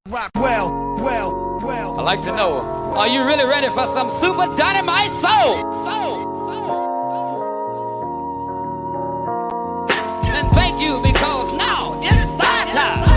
Rockwell. I'd like to know, are you really ready for some super dynamite soul? And thank you, because now it's start time.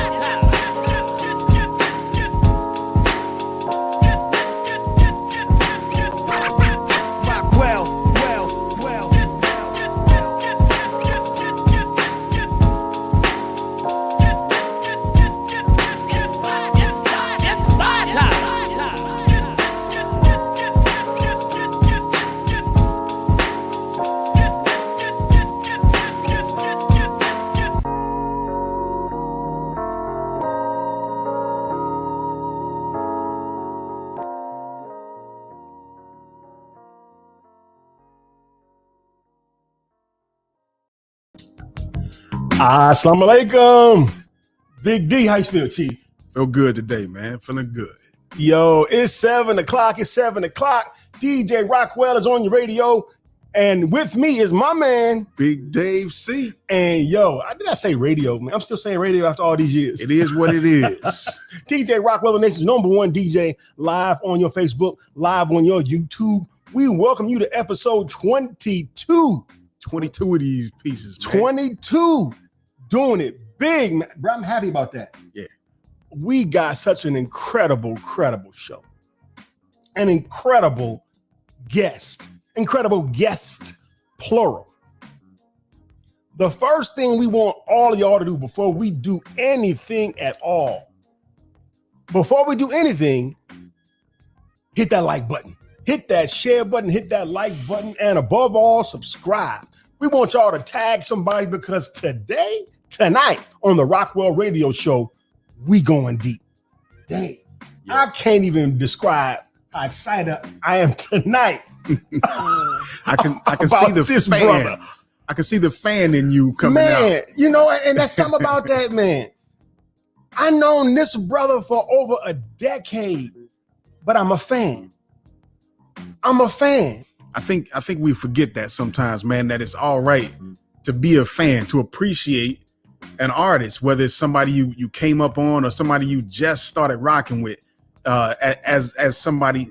Assalamu alaikum. Big D, how you feel, Chief? Feel good today, man. Feeling good. Yo, it's 7 o'clock. DJ Rockwell is on your radio. And with me is my man, Big Dave C. And yo, did I say radio, man? I'm still saying radio after all these years. It is what it is. DJ Rockwell, the nation's #1 DJ, live on your Facebook, live on your YouTube. We welcome you to episode 22. 22 of these pieces, man. 22. Doing it big, man. Bro, I'm happy about that. Yeah. We got such an incredible show. An incredible guest, plural. The first thing we want all of y'all to do before we do anything at all, hit that like button, hit that share button, hit that like button, and above all, subscribe. We want y'all to tag somebody because tonight on the Rockwell Radio Show, we going deep. Dang, yeah. I can't even describe how excited I am tonight. I can see the fan. Brother. I can see the fan in you coming out. Man, you know, and that's something about that, man. I known this brother for over a decade, but I'm a fan. I think we forget that sometimes, man, that it's all right to be a fan, to appreciate an artist, whether it's somebody you came up on or somebody you just started rocking with, as somebody,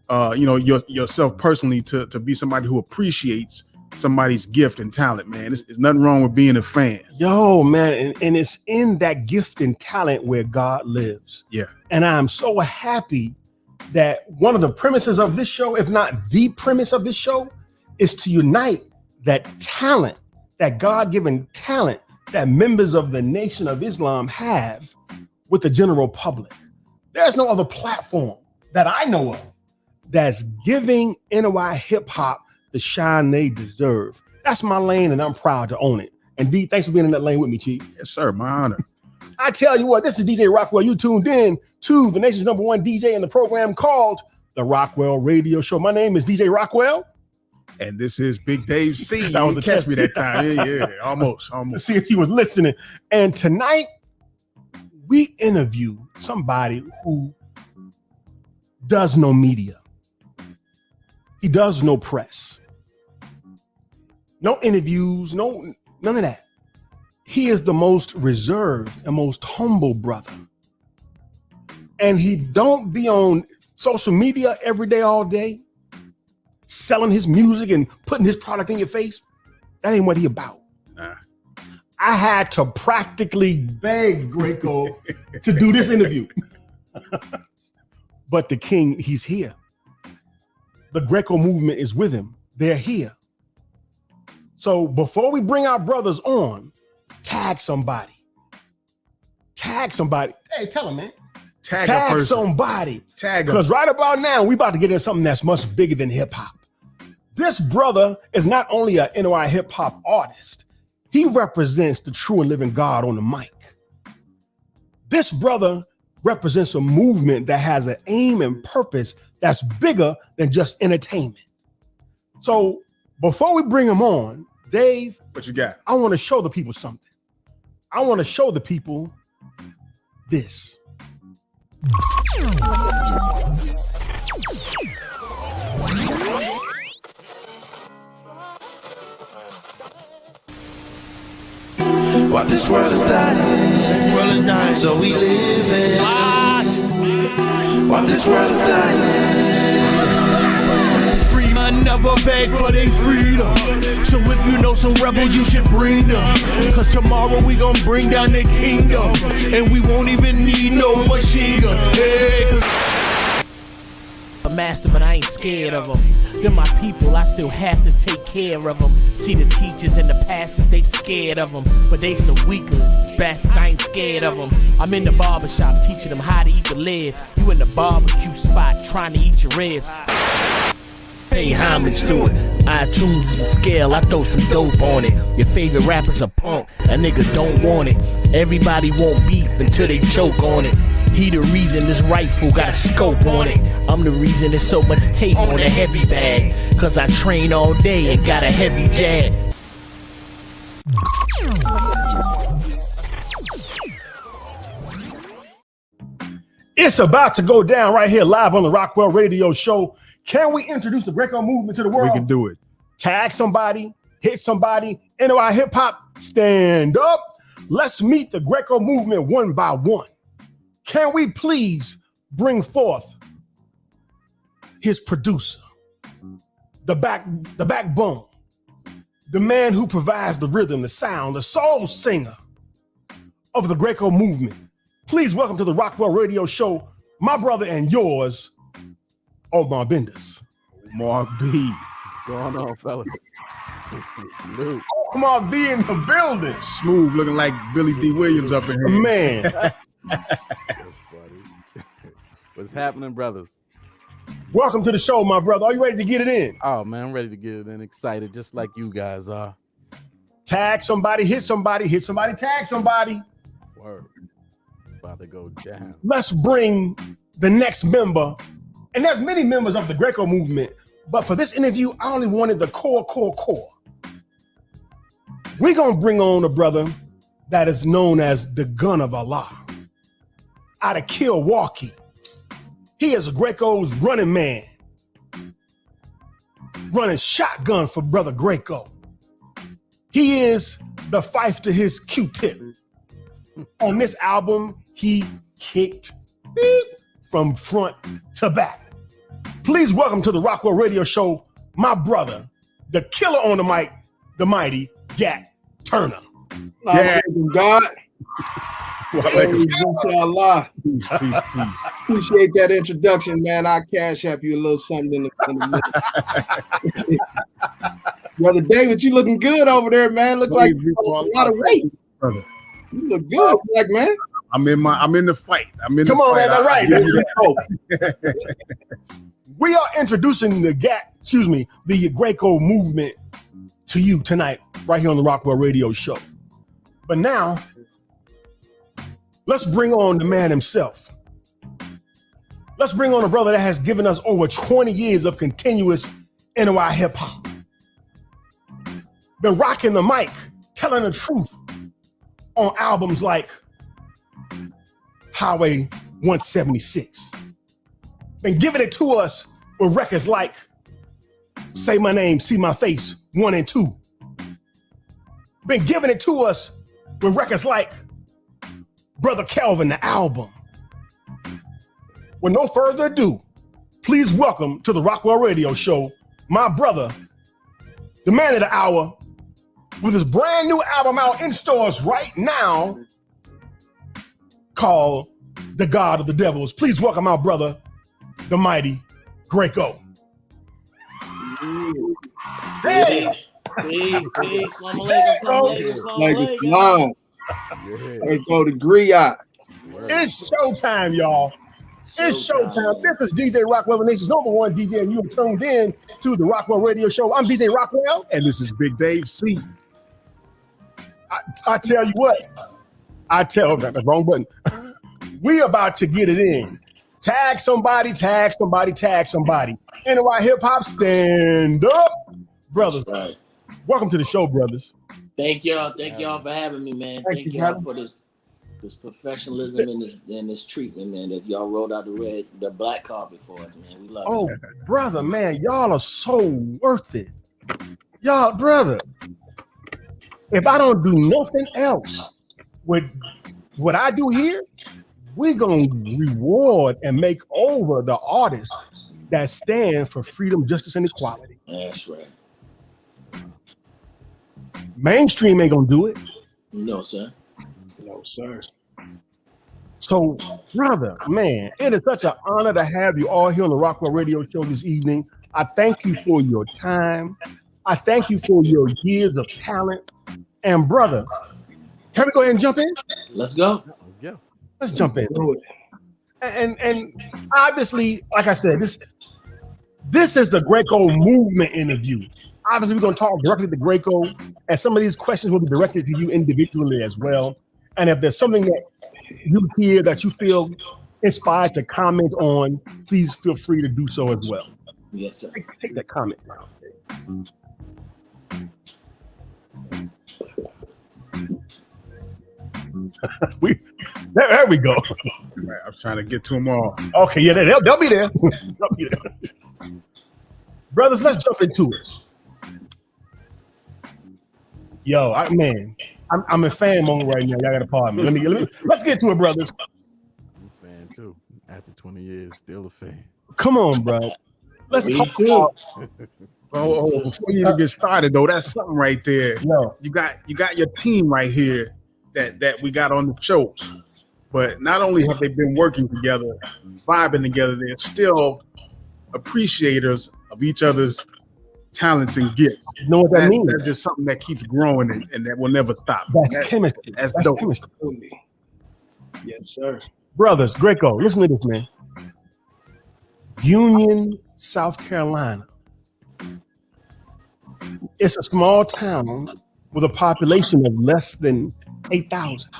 yourself personally, to be somebody who appreciates somebody's gift and talent, man. There's nothing wrong with being a fan. Yo, man, and it's in that gift and talent where God lives. Yeah. And I'm so happy that one of the premises of this show, if not the premise of this show, is to unite that talent, that God-given talent that members of the Nation of Islam have with the general public. There's no other platform that I know of that's giving NY hip-hop the shine they deserve. That's my lane, and I'm proud to own it. And D, thanks for being in that lane with me, Chief. Yes, sir. My honor. I tell you what, this is DJ Rockwell. You tuned in to the nation's #1 DJ in the program called The Rockwell Radio Show. My name is DJ Rockwell. And this is Big Dave C. That was a catch test. me that time. Yeah, almost. Let's see if he was listening. And tonight, we interview somebody who does no media. He does no press. No interviews, none of that. He is the most reserved and most humble brother. And he don't be on social media every day, all day, selling his music and putting his product in your face. That ain't what he about. Nah. I had to practically beg Grayco to do this interview. But the king, he's here. The Grayco movement is with him. They're here. So before we bring our brothers on, tag somebody. Hey, tell him, man. Tag somebody. Tag them. Because right about now, we about to get into something that's much bigger than hip hop. This brother is not only a NY hip hop artist, he represents the true and living God on the mic. This brother represents a movement that has an aim and purpose that's bigger than just entertainment. So before we bring him on, Dave, what you got? I want to show the people something. I want to show the people this. While this world is dying, so we live in. while this world is dying. Free, I never beg for they freedom. So if you know some rebels, you should bring them. Cause tomorrow we gon' bring down the kingdom. And we won't even need no machine gun. Hey, a master, but I ain't scared of them. They're my people, I still have to take care of them. See the teachers and the pastors, they scared of them. But they some weaklings, bastards, I ain't scared of them. I'm in the barbershop teaching them how to eat the lead. You in the barbecue spot trying to eat your ribs. Pay homage to it. iTunes is a scale, I throw some dope on it. Your favorite rapper's a punk, a nigga don't want it. Everybody want beef until they choke on it. He the reason this rifle got a scope on it. I'm the reason there's so much tape on the heavy bag. Cause I train all day and got a heavy jag. It's about to go down right here live on the Rockwell Radio Show. Can we introduce the Grayco movement to the world? We can do it. Tag somebody, hit somebody, NOI hip hop, stand up. Let's meet the Grayco movement one by one. Can we please bring forth his producer, the backbone, the man who provides the rhythm, the sound, the soul singer of the Grayco movement. Please welcome to the Rockwell Radio Show, my brother and yours, Omar Bendis. Mark B. Going on, fellas. Omar B in the building. Smooth, looking like Billy D. Williams up in here. Man. What's happening, brothers? Welcome to the show, my brother. Are you ready to get it in? Oh, man, I'm ready to get it in. Excited, just like you guys are. Tag somebody, hit somebody, tag somebody. Word. About to go down. Let's bring the next member. And there's many members of the Grayco movement, but for this interview, I only wanted the core. We're going to bring on a brother that is known as the Gun of Allah out of Milwaukee. He is Grayco's running man, running shotgun for brother Grayco. He is the fife to his Q-tip. On this album, he kicked from front to back. Please welcome to the Rockwell Radio Show, my brother, the killer on the mic, the mighty Gat Turner. Yeah, God. Peace. Appreciate that introduction, man. I'll cash up you a little something in the minute. Brother David, you looking good over there, man. Look like you lost a lot of weight. Brother. You look good, black man. I'm in the fight. Come on, man. All right. We are introducing the Grayco movement to you tonight, right here on the Rockwell Radio Show. But now, let's bring on the man himself. Let's bring on a brother that has given us over 20 years of continuous NOI hip hop. Been rocking the mic, telling the truth on albums like Highway 176. Been giving it to us with records like Say My Name, See My Face 1 and 2. Been giving it to us with records like Brother Kelvin, the album. With no further ado, please welcome to the Rockwell Radio Show, my brother, the man of the hour, with his brand new album out in stores right now called The God of the Devils. Please welcome our brother, the mighty Grayco. Hey! Assalamu alaikum. Grayco the Griot. It's showtime, y'all. It's showtime. This is DJ Rockwell, the nation's #1 DJ, and you are tuned in to the Rockwell Radio Show. I'm DJ Rockwell. And this is Big Dave C. I tell you what. That's the wrong button. We about to get it in. Tag somebody. NOI Hip Hop, stand up. Brothers, right. Welcome to the show, brothers. Thank y'all for having me, man. Thank y'all for this professionalism and this treatment, man, that y'all rolled out the black carpet for us, man. We love it. Oh, brother, man, y'all are so worth it. Y'all, brother, if I don't do nothing else with what I do here, we're going to reward and make over the artists that stand for freedom, justice, and equality. That's right. Mainstream ain't going to do it. No, sir. No, sir. So, brother, man, it is such an honor to have you all here on the Rockwell Radio Show this evening. I thank you for your time. I thank you for your years of talent. And, brother, can we go ahead and jump in? Let's go. Yeah. Let's jump in. And obviously, like I said, this is the Grayco movement interview. Obviously, we're going to talk directly to Grayco, and some of these questions will be directed to you individually as well. And if there's something that you hear that you feel inspired to comment on, please feel free to do so as well. Yes, sir. Take that comment down. There we go. Right, I'm trying to get to them all. Okay, yeah, they'll be there. They'll be there. Brothers, let's jump into it. Yo, I'm a fan mode right now. Y'all gotta pardon me. Let's get to it, brothers. I'm a fan too. After 20 years, still a fan. Come on, bro. Let's talk about. Before you even get started, though, that's something right there. No. You got your team right here that we got on the show. But not only have they been working together, vibing together, they're still appreciators of each other's talents and gifts. You know what that means? That's just something that keeps growing and that will never stop. That's chemistry. That's dope. chemistry. Yes, sir. Brothers, Grayco, listen to this, man. Union, South Carolina. It's a small town with a population of less than 8,000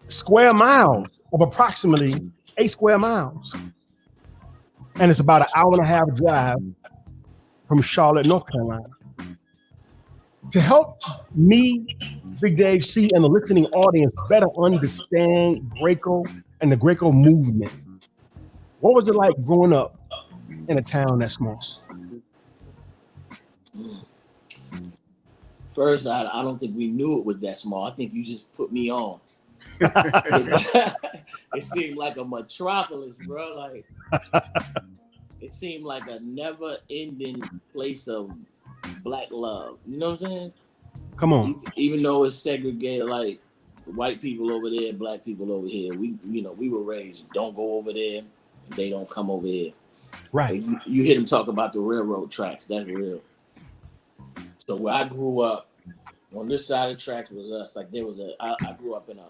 square miles, of approximately 8 square miles. And it's about an hour and a half drive from Charlotte, North Carolina. To help me, Big Dave C, and the listening audience better understand Grayco and the Grayco movement, what was it like growing up in a town that small? First, I don't think we knew it was that small. I think you just put me on. It seemed like a metropolis, bro. Like it seemed like a never-ending place of black love. You know what I'm saying? Come on. Even though it's segregated, like white people over there, black people over here. We were raised. Don't go over there. They don't come over here. Right. You hear them talk about the railroad tracks. That's real. So where I grew up, on this side of the tracks was us. Like there was I grew up in a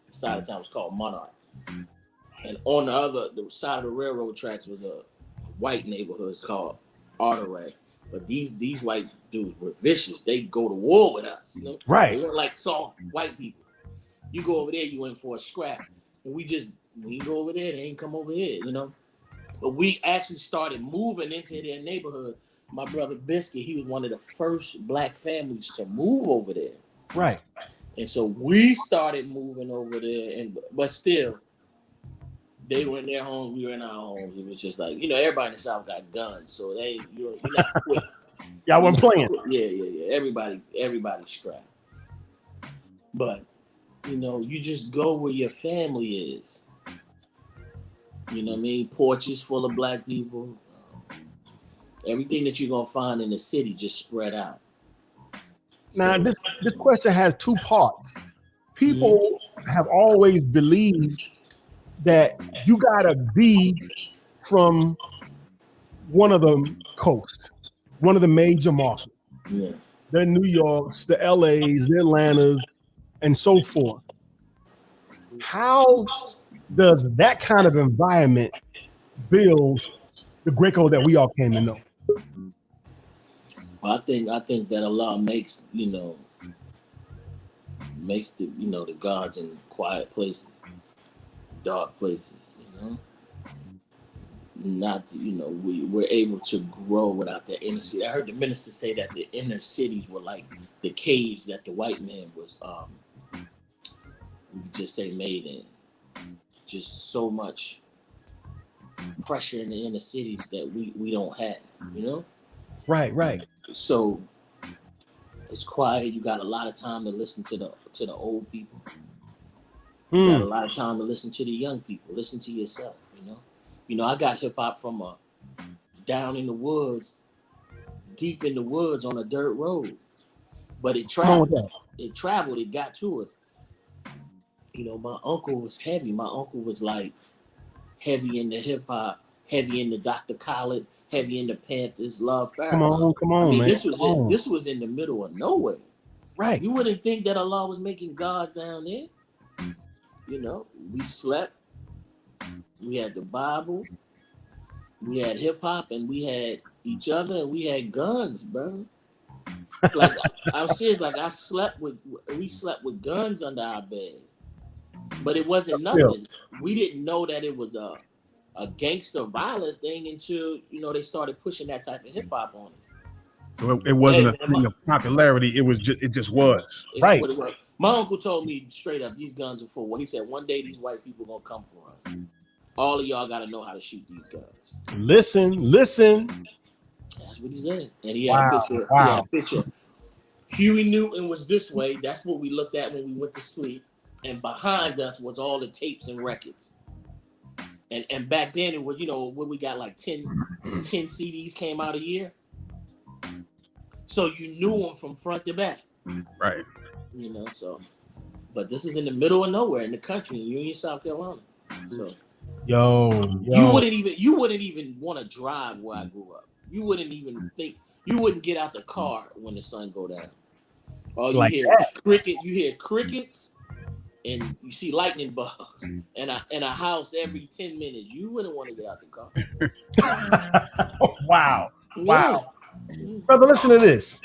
side of town was called Monarch, and on the side of the railroad tracks was a white neighborhood called Ardent. But these white dudes were vicious. They go to war with us. You know, right? They weren't like soft white people. You go over there, you in for a scrap, and when you go over there, they ain't come over here. You know, but we actually started moving into their neighborhood. My brother Biscuit, he was one of the first black families to move over there. Right. And so we started moving over there, but still, they were in their homes, we were in our homes. It was just like, everybody in the South got guns, so you're not quick. Y'all weren't playing. Yeah. Everybody strapped. But, you just go where your family is. You know what I mean? Porches full of black people. Everything that you're gonna find in the city just spread out. Now, this question has two parts. People have always believed that you gotta be from one of the coasts, one of the major markets. Yeah. The New Yorks, the LAs, the Atlantas, and so forth. How does that kind of environment build the Grayco that we all came to know? Well, I think that Allah makes the the gods in quiet places, dark places. Not we're able to grow without the inner city. I heard the minister say that the inner cities were like the caves that the white man was we could just say made in. Just so much pressure in the inner cities that we don't have, Right. So it's quiet. You got a lot of time to listen to the old people. You got a lot of time to listen to the young people. Listen to yourself. You know. I got hip hop from down in the woods, deep in the woods on a dirt road, but it traveled. It got to us. My uncle was heavy. My uncle was like heavy into hip hop, heavy into Dr. Khaled, heavy into Panthers, Love Farrakhan. Come on, man. This was in the middle of nowhere. Right. You wouldn't think that Allah was making gods down there. We slept. We had the Bible. We had hip hop, and we had each other, and we had guns, bro. Like I'm serious. Like we slept with guns under our bed, but it wasn't nothing. We didn't know that it was a gangster violent thing until they started pushing that type of hip hop on it. So it wasn't a thing of popularity. It just was. Right. What it was. My uncle told me straight up, these guns are for what? He said, one day these white people gonna come for us. All of y'all gotta know how to shoot these guns. Listen. That's what he said. And he had a picture. He had a picture. Huey Newton was this way. That's what we looked at when we went to sleep. And behind us was all the tapes and records. And back then it was, when we got like 10 CDs came out a year. So you knew them from front to back. Right. But this is in the middle of nowhere in the country, in Union, South Carolina. So yo. You wouldn't even want to drive where I grew up. You wouldn't even think, you wouldn't get out the car when the sun go down. All you hear is crickets, and you see lightning bugs in a house every 10 minutes. You wouldn't want to get out the car. Wow. Brother, listen to this.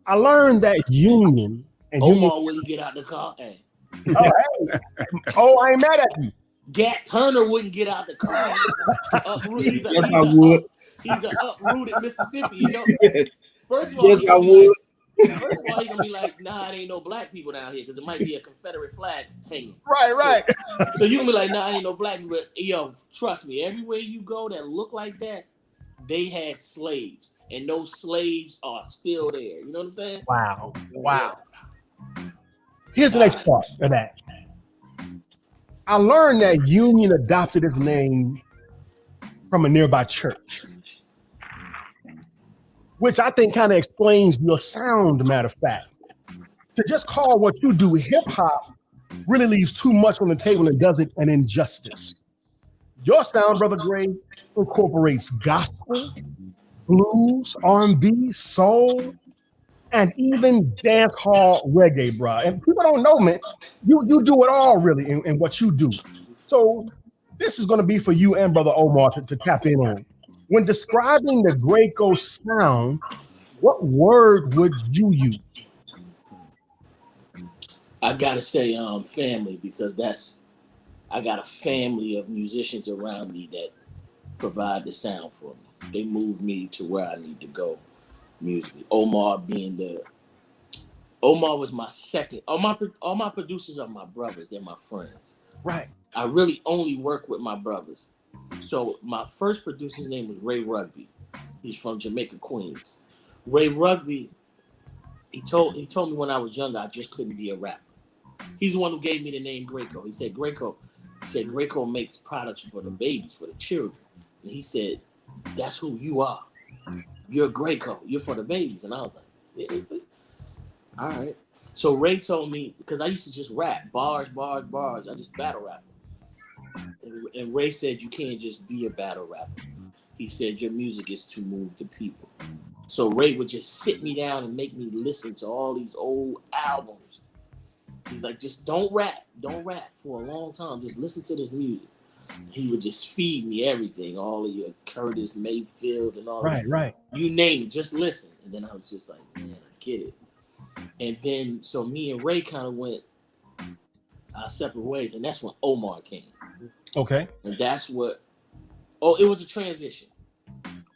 I learned that union and Omar wouldn't get out the car. Hey. I ain't mad at you. Gat Turner wouldn't get out the car. Yes, I would. He's an uprooted Mississippi, First of all, yes, I would. First of all, he's gonna be like, nah, it ain't no black people down here because it might be a Confederate flag hanging. Right. So you gonna be like, nah, ain't no black people. But, trust me, everywhere you go that look like that, they had slaves, and those slaves are still there. You know what I'm saying? Wow. Here's the next part of that. I learned that Union adopted its name from a nearby church, which I think kind of explains your sound, matter of fact. To just call what you do hip hop really leaves too much on the table and does it an injustice. Your sound, Brother Gray, incorporates gospel, blues, R&B, soul, and even dance hall reggae, bro. And people don't know, man, you do it all really in what you do. So this is going to be for you and Brother Omar to tap in on. When describing the Grayco sound, what word would you use? I gotta say family, because I got a family of musicians around me that provide the sound for me. They move me to where I need to go musically. Omar was my second. All my producers are my brothers. They're my friends. Right. I really only work with my brothers. So my first producer's name was Ray Rugby. He's from Jamaica, Queens. Ray Rugby, he told me when I was younger I just couldn't be a rapper. He's the one who gave me the name Grayco. He said Grayco makes products for the babies, for the children. And he said, that's who you are. You're Grayco. You're for the babies. And I was like, seriously? All right. So Ray told me, because I used to just rap, bars. I just battle rap. And Ray said, you can't just be a battle rapper. He said, your music is to move the people. So Ray would just sit me down and make me listen to all these old albums. He's like, just don't rap for a long time. Just listen to this music. He would just feed me everything, all of your Curtis Mayfield and all that. Right. You name it, just listen. And then I was just like, man, I get it. And then, so me and Ray kind of went our separate ways, and that's when Omar came. Okay. And that's what, it was a transition.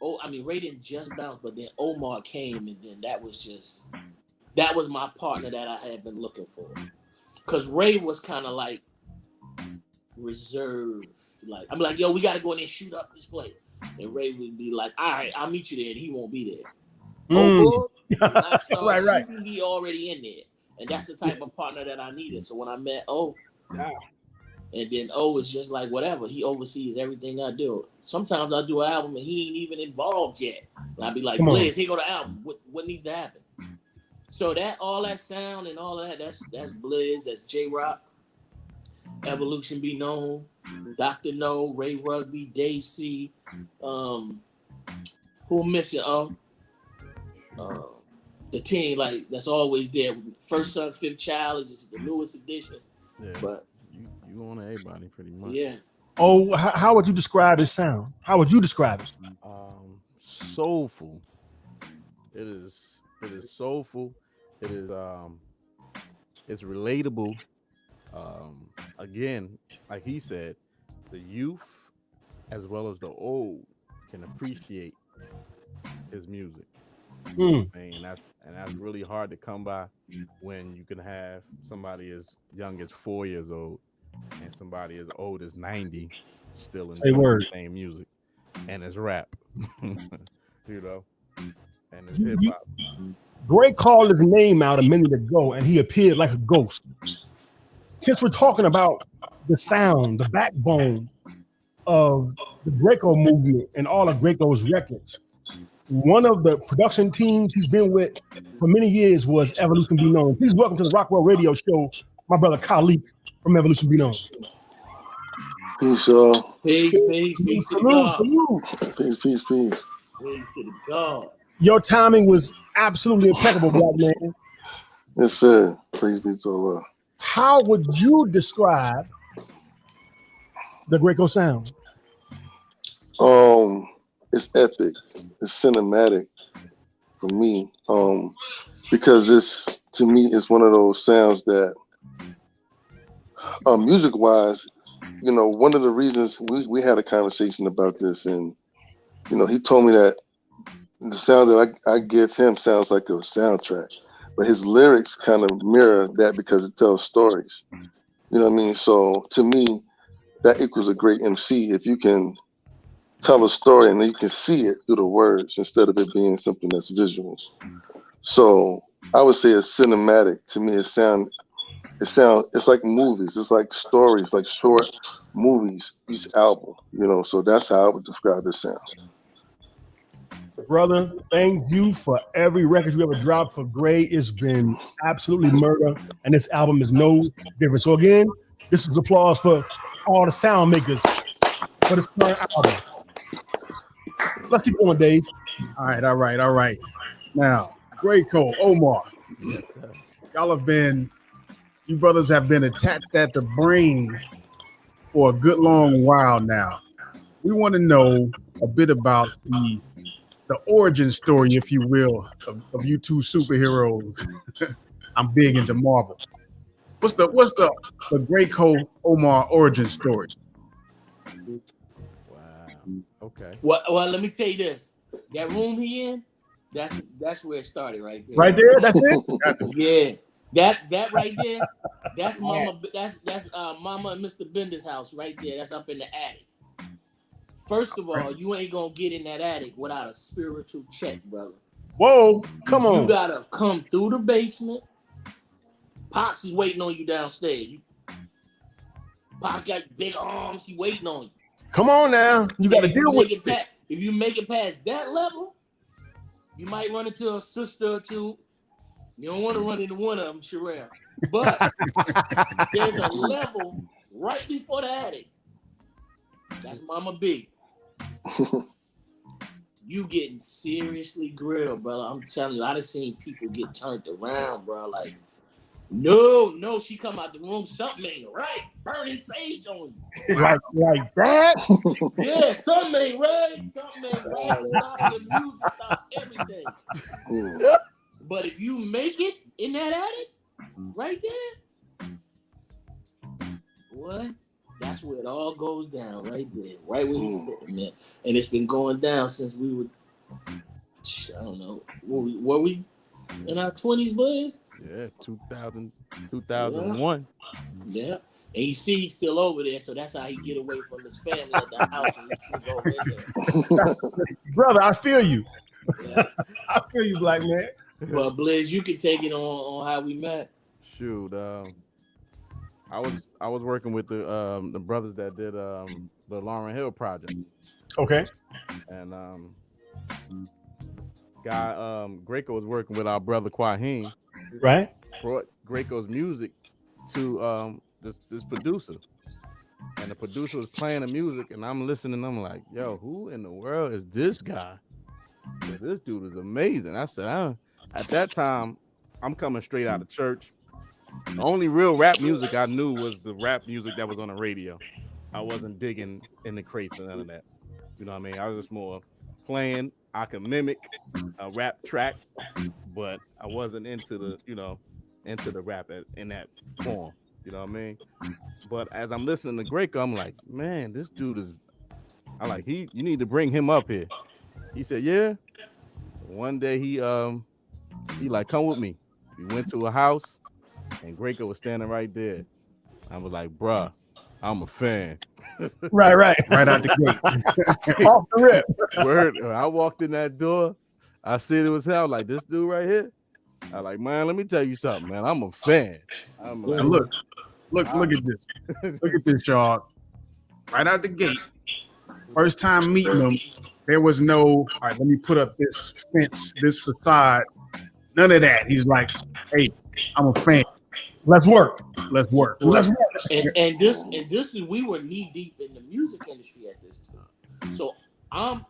Ray didn't just bounce, but then Omar came, and then that was my partner that I had been looking for. Because Ray was kind of like reserved. Like, I'm like, yo, we got to go in there and shoot up this place. And Ray would be like, all right, I'll meet you there, and he won't be there. Right. Shooting, he already in there. And that's the type of partner that I needed. So when I met O, and then O is just like whatever. He oversees everything I do. Sometimes I do an album and he ain't even involved yet. And I'll be like, Blizz, here go the album. What needs to happen? So that all that sound and all of that, that's Blizz, that's J-Rock, Evolution Be Known, Dr. No, Ray Rugby, Dave C. Who missing? The team, like, that's always there. First Son, Fifth Child is the newest edition. Yeah. But you on everybody pretty much. yeah. Oh, how would you describe his sound? How would you describe it? Soulful. It is soulful. It is it's relatable. Again, like he said, the youth as well as the old can appreciate his music. And that's really hard to come by when you can have somebody as young as 4 years old and somebody as old as 90 still enjoying the same music, and it's rap. You know, and it's hip hop. Gray called his name out a minute ago and he appeared like a ghost. Since we're talking about the sound, the backbone of the Grayco movement and all of Grayco's records, one of the production teams he's been with for many years was Evolution Be Known. Please welcome to the Rockwell Radio Show, my brother Khalik from Evolution Be Known. Peace, y'all. Peace to the God. Peace. Peace to the God. Your timing was absolutely impeccable, black man. Yes, sir. Praise be to Allah. How would you describe the Grayco sound? It's epic. It's cinematic for me. Because to me, it's one of those sounds that, music-wise, you know, one of the reasons we had a conversation about this, and you know, he told me that the sound that I give him sounds like a soundtrack, but his lyrics kind of mirror that because it tells stories. You know what I mean? So to me, that equals a great MC if you can tell a story and then you can see it through the words instead of it being something that's visual. So I would say it's cinematic. To me, it's like movies. It's like stories, like short movies, each album, you know, so that's how I would describe this sound. Brother, thank you for every record you ever dropped for Gray. It's been absolutely murder, and this album is no different. So again, this is applause for all the sound makers for this current album. Let's keep going, Dave. All right. Now, Grayco, Omar, you brothers have been attached at the brain for a good long while now. We want to know a bit about the origin story, if you will, of you two superheroes. I'm big into Marvel. What's the Grayco Omar origin story? Wow. Okay. Well, let me tell you this. That room he in, that's where it started right there. Right there, that's it. Yeah. That right there, that's Mama. That's Mama and Mr. Bender's house right there. That's up in the attic. First of all, you ain't gonna get in that attic without a spiritual check, brother. Whoa, come on. You gotta come through the basement. Pops is waiting on you downstairs. Pops got big arms. He waiting on you. Come on now. You got to deal with it. If you make it past that level, you might run into a sister or two. You don't want to run into one of them, Sherelle. But there's a level right before the attic. That's Mama B. You getting seriously grilled, brother. I'm telling you, I done seen people get turned around, bro. Like, no, she come out the room, something ain't right. Burning sage on you. Like that? Yeah, something ain't right. Stop the music, stop everything. But if you make it in that attic, right there, what? That's where it all goes down, right there, right where he's sitting there. And it's been going down since we were, I don't know, were we in our 20s, boys? Yeah, 2001. Yeah. And you see he's still over there, so that's how he get away from his family at the house and he sits over there. Brother, I feel you. Yeah. I feel you, black man. But Blizz, you can take it on how we met. shoot, I was working with the brothers that did the Lauryn Hill project. Okay. And Grayco was working with our brother Quaheen. Right. Brought Grayco's music to this producer. And the producer was playing the music, and I'm listening. I'm like, yo, who in the world is this guy? This dude is amazing. I said, at that time, I'm coming straight out of church. The only real rap music I knew was the rap music that was on the radio. I wasn't digging in the crates and none of that. You know what I mean? I was just more playing. I could mimic a rap track, but I wasn't into the rap in that form. You know what I mean? But as I'm listening to Grayco, I'm like, man, this dude is. I'm like, you need to bring him up here. He said, yeah. One day he like, come with me. We went to a house, and Grayco was standing right there. I was like, bruh, I'm a fan. Right. Right out the gate. Off the rip. Word. I walked in that door. I said it was hell. Like, this dude right here. I like, man, let me tell you something, man. I'm a fan. I'm like, Look at this. Look at this, y'all. Right out the gate. First time meeting him, there was no, all right, let me put up this fence, this facade. None of that. He's like, hey, I'm a fan. Let's work. Let's work. And this is, we were knee deep in the music industry at this time. So I'm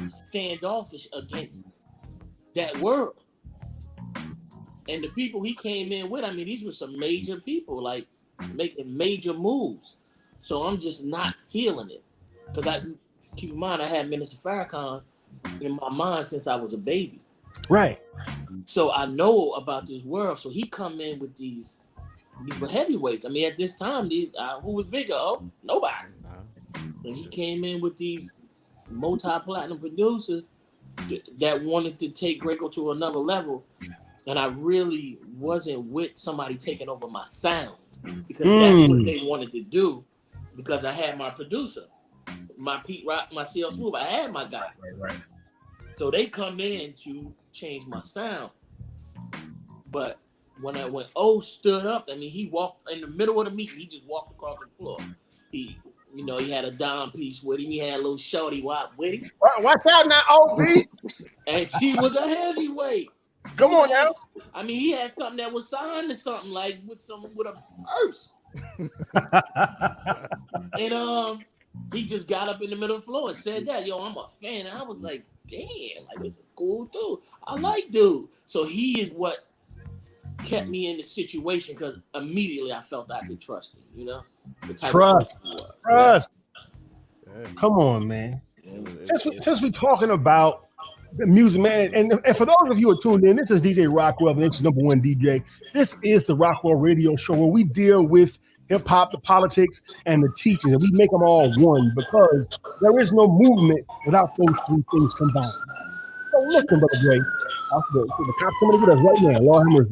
standoffish against that world. And the people he came in with, I mean, these were some major people, like making major moves. So I'm just not feeling it. Because keep in mind, I had Minister Farrakhan in my mind since I was a baby. Right. So I know about this world. So he come in with these were heavyweights. I mean, at this time, who was bigger? Oh, nobody. And he came in with these multi-platinum producers that wanted to take Grayco to another level. And I really wasn't with somebody taking over my sound, because that's what they wanted to do, because I had my producer, my Pete Rock, my CL Smooth. I had my guy. Right. So they come in to change my sound. But when O stood up, I mean, he walked in the middle of the meeting. He just walked across the floor. He had a dime piece with him. He had a little shorty wop with him. Watch out now, OB. And she was a heavyweight. Come on now. I mean, he had something that was signed to something, like with a purse. And he just got up in the middle of the floor and said that, yo, I'm a fan. And I was like, damn, like, this is a cool dude. I like dude. So he is what kept me in the situation, because immediately I felt I could trust him, you know? Trust. Yeah. Come on, man. Since we're talking about the music, man, and for those of you who are tuned in, this is DJ Rockwell, the nation's #1 DJ. This is the Rockwell Radio Show, where we deal with hip-hop, the politics, and the teachings, and we make them all one, because there is no movement without those three things combined. So listen, Brother Gray, the cops coming to get us right now. Lord have mercy.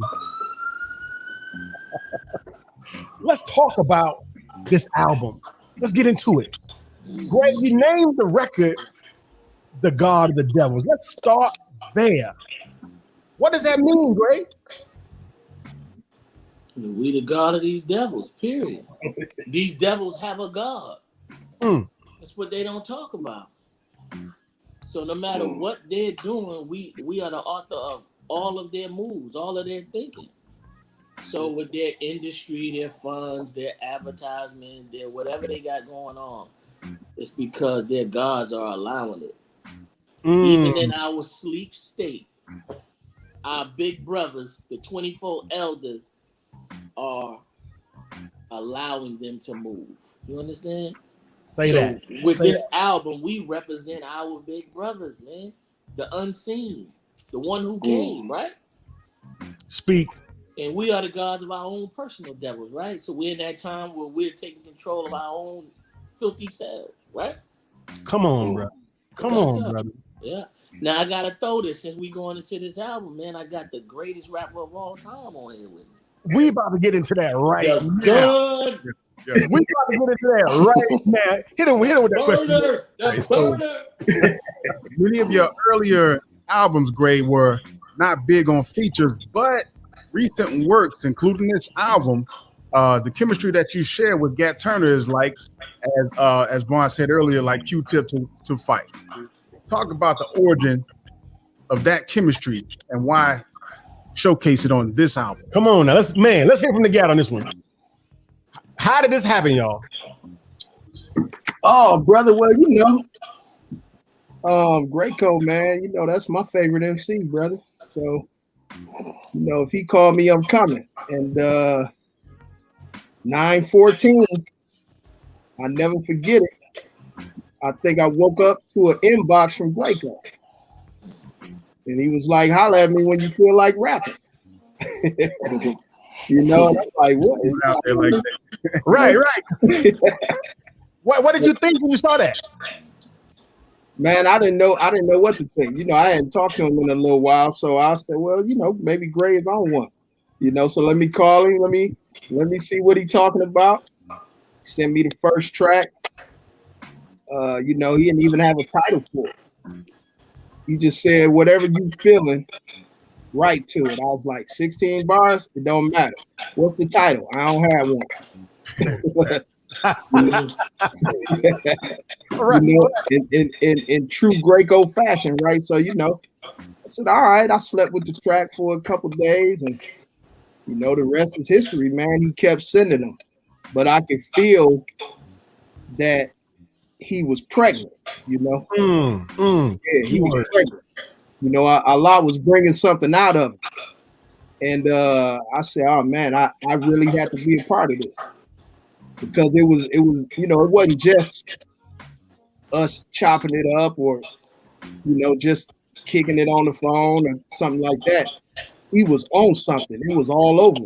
Let's talk about this album. Let's get into it. Gray, you named the record The God of the Devils. Let's start there. What does that mean, Gray? We the God of these devils, period. These devils have a God. That's what they don't talk about. So no matter what they're doing, we are the author of all of their moves, all of their thinking. So with their industry, their funds, their advertisement, their whatever they got going on, it's because their gods are allowing it. Even in our sleep state, our big brothers, the 24 elders, are allowing them to move. You understand? Say that. With this album, we represent our big brothers, man. The unseen, the one who came, right? Speak. And we are the gods of our own personal devils, right? So we're in that time where we're taking control of our own filthy selves, right? Come on, bro. Come on, brother. Yeah. Now I gotta throw this, since we going into this album, man. I got the greatest rapper of all time on here with me. We about to get into that right now. Good. We about to get into that right now. Hit him with that question. Many of your earlier albums, Gray, were not big on features, but recent works, including this album, the chemistry that you share with Gat Turner is like, as Vaughn said earlier, like Q-Tip to Fife. Talk about the origin of that chemistry and why showcase it on this album. Come on now, let's hear from the Gat on this one. How did this happen, y'all? Oh, brother, well, Grayco, man, that's my favorite MC, brother. So, if he called me, I'm coming. And 9/14, I never forget it. I think I woke up to an inbox from Grayco. And he was like, holla at me when you feel like rapping. And I'm like, what is out there like that? Right. What did you think when you saw that? Man, I didn't know what to think. I hadn't talked to him in a little while, so I said, well, maybe Gray is on one. So let me call him. Let me see what he's talking about. Send me the first track. He didn't even have a title for it. He just said, whatever you feeling, write to it. I was like, 16 bars? It don't matter. What's the title? I don't have one. In true Grayco fashion, right? So, I said, all right, I slept with the track for a couple days, and the rest is history, man. He kept sending them, but I could feel that he was pregnant, Yeah, he was pregnant. Allah was bringing something out of him, and I said, oh man, I really had to be a part of this. Because it was, it wasn't just us chopping it up or, just kicking it on the phone or something like that. He was on something. It was all over.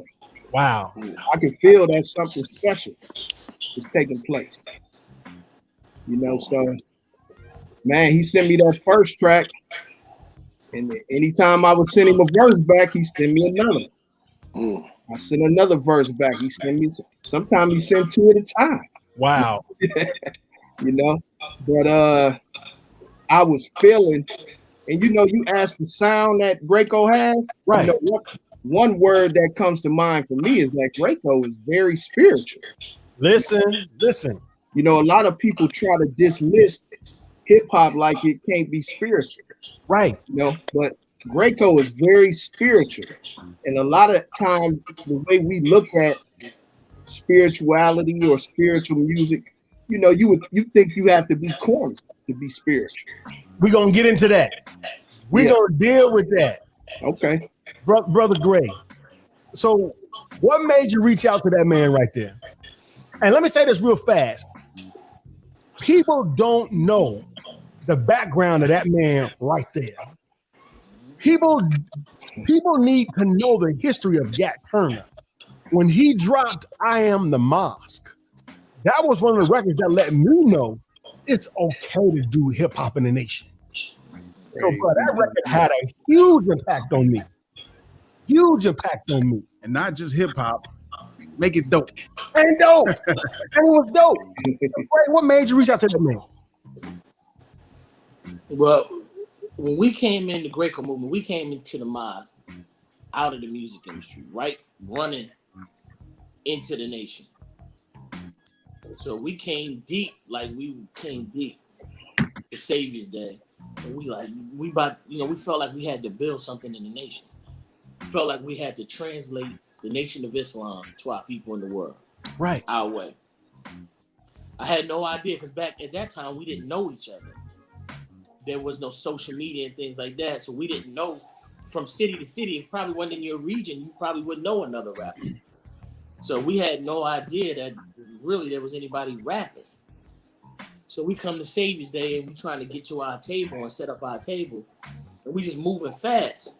Wow. I could feel that something special was taking place. So, man, he sent me that first track. And anytime I would send him a verse back, he sent me another. I sent another verse back. He sent me. Sometimes he sent two at a time. Wow. But I was feeling, and you asked the sound that Grayco has. Right. One word that comes to mind for me is that Grayco is very spiritual. Listen. A lot of people try to dismiss hip hop like it can't be spiritual. Right. But Grayco is very spiritual, and a lot of times the way we look at spirituality or spiritual music, you think you have to be corny to be spiritual. We're gonna get into that. We're gonna deal with that. Okay, brother Gray. So, what made you reach out to that man right there? And let me say this real fast. People don't know the background of that man right there. People need to know the history of Gat Turner. When he dropped I Am the Mosque, that was one of the records that let me know it's okay to do hip hop in the nation. So, bro, that record had a huge impact on me. And not just hip hop, make it dope. And dope. And it was dope. What made you reach out to that man? Well, when we came in the Grayco movement, we came into the mosque out of the music industry, right? Running into the nation. So we came deep, to Savior's Day. And we felt like we had to build something in the nation. We felt like we had to translate the Nation of Islam to our people in the world. Right. Our way. I had no idea, because back at that time, we didn't know each other. There was no social media and things like that. So we didn't know from city to city. If it probably wasn't in your region, you probably wouldn't know another rapper. So we had no idea that really there was anybody rapping. So we come to Savior's Day and we trying to get to our table and set up our table. And we just moving fast.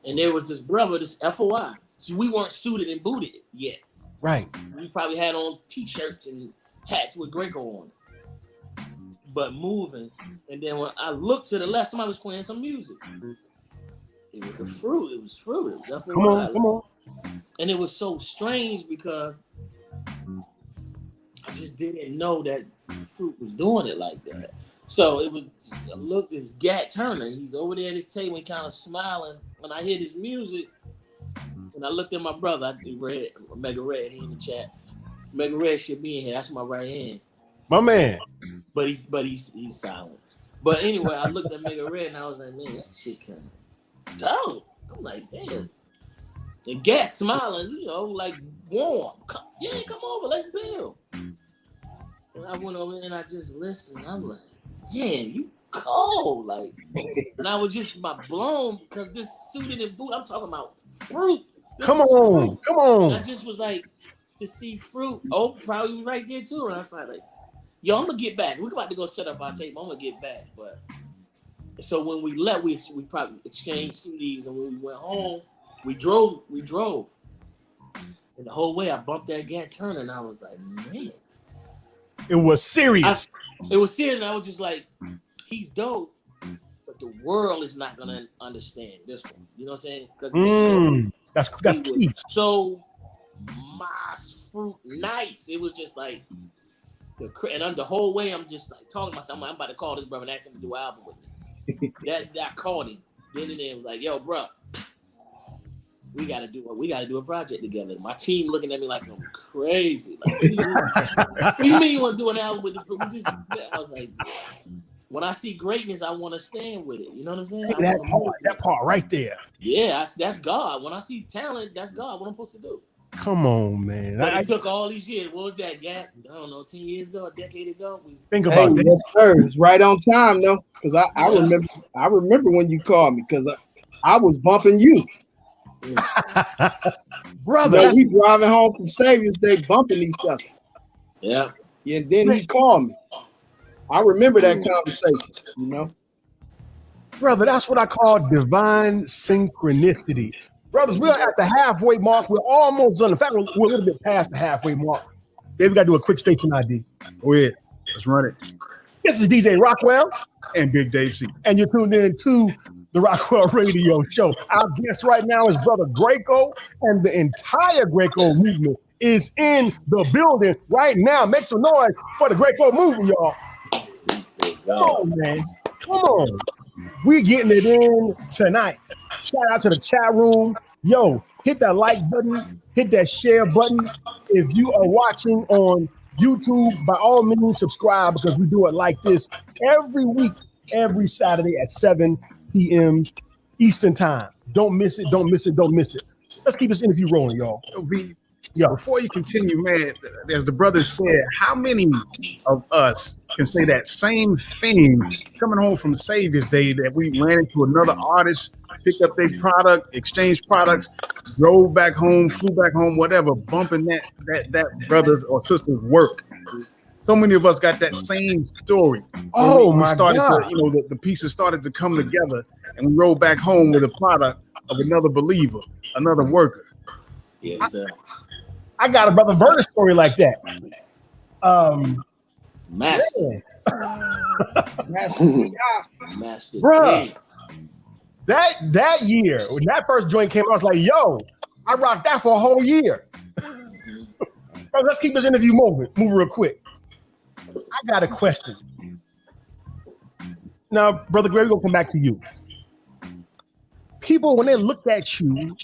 And there was this brother, this FOI. So we weren't suited and booted yet. Right. We probably had on t-shirts and hats with Grayco on it. But moving, and then when I looked to the left, somebody was playing some music. It was a fruit. It was fruit. It was definitely come on. And it was so strange because I just didn't know that fruit was doing it like that. So it was, look, it's Gat Turner. He's over there at his table, kind of smiling. When I hear this music, And I looked at my brother. I read Mega Red. He in the chat. Mega Red should be in here. That's my right hand. My man. But he's silent. But anyway, I looked at Mega Red and I was like, man, that shit kind of dope. I'm like, damn. And Gat smiling, you know, like warm. Come over, let's build. And I went over there and I just listened. I'm like, man, you cold. Like, and I was just blown because this suited and boot, I'm talking about fruit. Come on. And I just was like, to see fruit. Oh, probably was right there too. And I thought like, yo, I'm gonna get back. We're about to go set up our table. I'm gonna get back. But so when we left, we probably exchanged CDs, and when we went home, we drove. And the whole way I bumped that Gat Turner, and I was like, man. It was serious. It was serious, and I was just like, he's dope, but the world is not gonna understand this one. You know what I'm saying? Because that's key. So moss fruit nice. It was just like the whole way I'm just like talking to myself. I'm about to call this brother and ask him to do an album with me. that called him. Then and was like, yo, bro, we gotta do a project together. My team looking at me like I'm crazy. Like, what do you mean you want to do an album with this? I was like, when I see greatness, I want to stand with it. You know what I'm saying? That part right there. Yeah, that's God. When I see talent, that's God. What I'm supposed to do. Come on, man. But it took all these years. What was that, Gat? I don't know, 10 years ago, a decade ago. Think about that. Yes, sir. It's right on time, though, because I remember when you called me because I was bumping you. Brother, we driving home from Savior's Day bumping each other. Yeah. And then he called me. I remember that conversation, you know. Brother, that's what I call divine synchronicity. Brothers, we're at the halfway mark. We're almost done. In fact, we're a little bit past the halfway mark. Dave, we got to do a quick station ID. Go ahead. Let's run it. This is DJ Rockwell. And Big Dave C. And you're tuned in to the Rockwell Radio Show. Our guest right now is Brother Grayco, and the entire Grayco movement is in the building right now. Make some noise for the Grayco movement, y'all. Come on, man. Come on. We're getting it in tonight. Shout out to the chat room. Yo, hit that like button, hit that share button. If you are watching on YouTube, by all means, subscribe because we do it like this every week, every Saturday at 7 p.m. Eastern time. Don't miss it. Don't miss it. Don't miss it. Let's keep this interview rolling, y'all. Before you continue, man, as the brother said, how many of us can say that same thing coming home from Savior's Day that we ran into another artist, picked up their product, exchanged products, drove back home, flew back home, whatever, bumping that brother's or sister's work. So many of us got that same story. Oh, we started to, the pieces started to come together, and we rolled back home with a product of another believer, another worker. Yes, sir. I got a Brother Vernon story like that. Master. Bruh, that year, when that first joint came out, I was like, yo, I rocked that for a whole year. Bro, let's keep this interview moving real quick. I got a question. Now, Brother Gray, we're going to come back to you. People, when they look at you,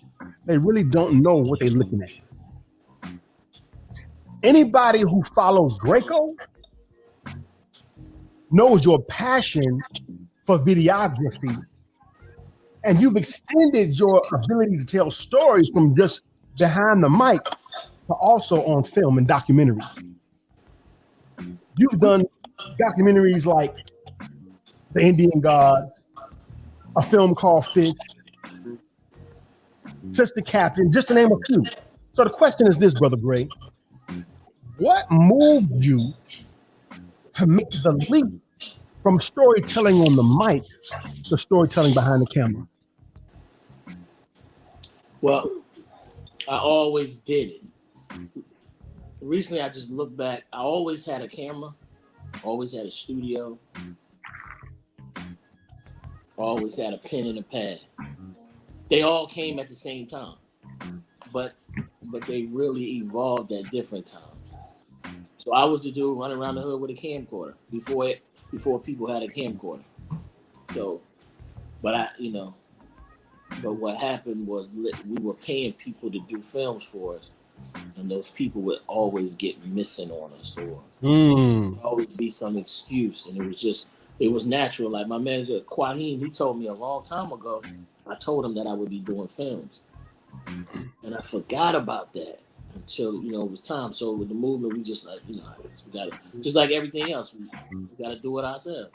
they really don't know what they're looking at. Anybody who follows Grayco knows your passion for videography, and you've extended your ability to tell stories from just behind the mic to also on film and documentaries. You've done documentaries like The Indian Gods, a film called Fish, Sister Captain, just to name a few. So the question is this, Brother Gray. What moved you to make the leap from storytelling on the mic to storytelling behind the camera? Well, I always did it. Recently, I just looked back. I always had a camera, always had a studio, always had a pen and a pad. They all came at the same time, but they really evolved at different times. So I was the dude running around the hood with a camcorder before people had a camcorder. So, but But what happened was we were paying people to do films for us, and those people would always get missing on us, or always be some excuse, and it was natural. Like my manager Quaheen, he told me a long time ago. I told him that I would be doing films, and I forgot about that until it was time. So with the movement, we just like we got to, just like everything else, we got to do it ourselves.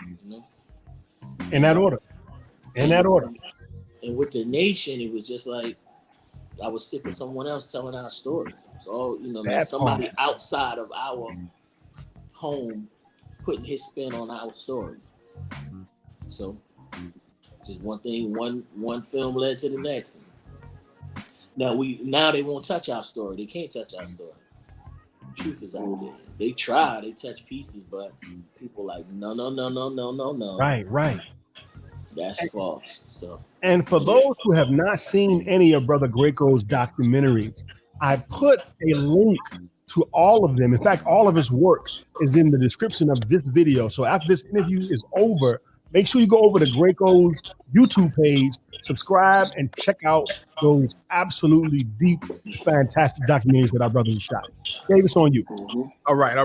In that order. And with the nation, it was just like I was sick of someone else telling our story. So somebody outside of our home putting his spin on our stories. So just one thing, one film led to the next. Now they won't touch our story. They can't touch our story. The truth is out there. They try, they touch pieces, but people like no. Right. That's false. So, and for those who have not seen any of Brother Grayco's documentaries, I put a link to all of them. In fact, all of his work is in the description of this video. So after this interview is over, make sure you go over to Grayco's YouTube page, subscribe, and check out those absolutely deep, fantastic documentaries that our brother has shot. Dave, it's on you. All right.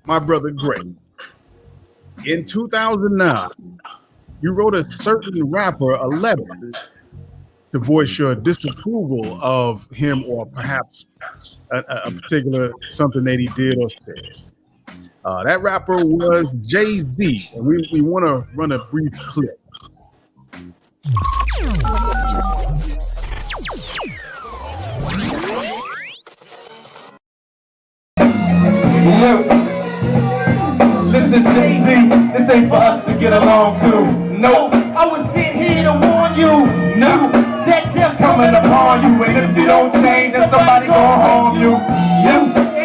My brother Gray. In 2009, you wrote a certain rapper a letter to voice your disapproval of him, or perhaps a particular something that he did or said. That rapper was Jay-Z, and we want to run a brief clip. Listen, Jay-Z, this ain't for us to get along to. No, I was sitting here to warn you. No, that death's coming upon you, and if you don't change, then somebody gonna harm you.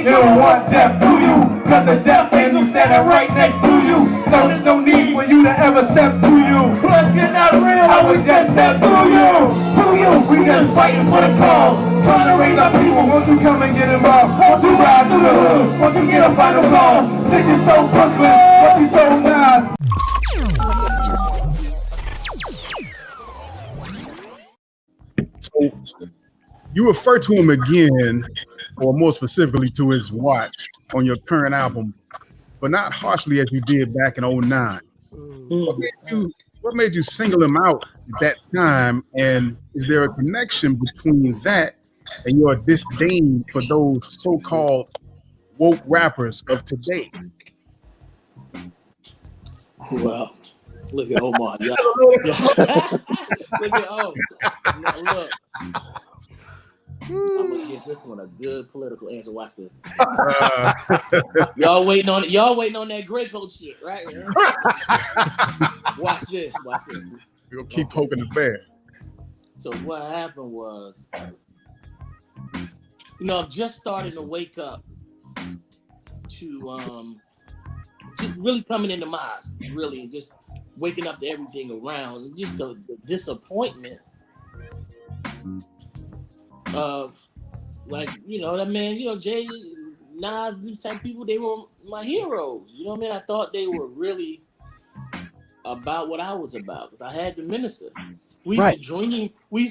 You don't want death, do you? Cause the death angel standing right next to you. So there's no need for you to ever step through you. Plus you're not real, I would just step through you. Through you, we just fighting for the cause. Trying to raise our people, won't you come and get involved? Won't you ride through the hood? Won't you get a final call? This is so Brooklyn, what you so nice. So you refer to him again, or more specifically to his watch on your current album, but not harshly as you did back in 2009. What made you single him out at that time? And is there a connection between that and your disdain for those so-called woke rappers of today? Well, look at Omar. Look at Omar. Now look. I'm gonna give this one a good political answer. Watch this. Y'all waiting on that Grayco shit, right? Watch this. We're gonna keep poking the bear. So what happened was, I'm just starting to wake up to just really coming into mosques, really, and just waking up to everything around, and just the disappointment. That man, Jay, Nas, these type of people, they were my heroes. You know what I mean? I thought they were really about what I was about, because I had to minister. We used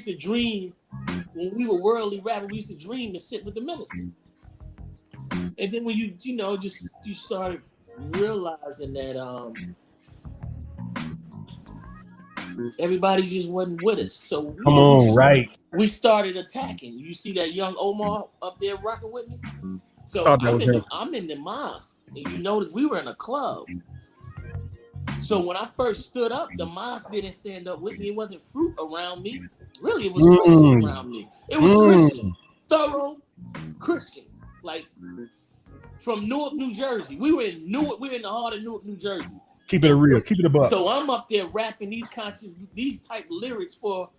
to dream when we were worldly rappers. We used to dream to sit with the minister. And then when you started realizing that everybody just wasn't with us. So we started attacking. You see that young Omar up there rocking with me? So I'm in the mosque, and we were in a club. So when I first stood up, the mosque didn't stand up with me. It wasn't fruit around me. Really, it was Christians around me. It was Christians, thorough Christians, like from Newark, New Jersey. We were in Newark. We were in the heart of Newark, New Jersey. Keep it real. Keep it above. So I'm up there rapping these type lyrics for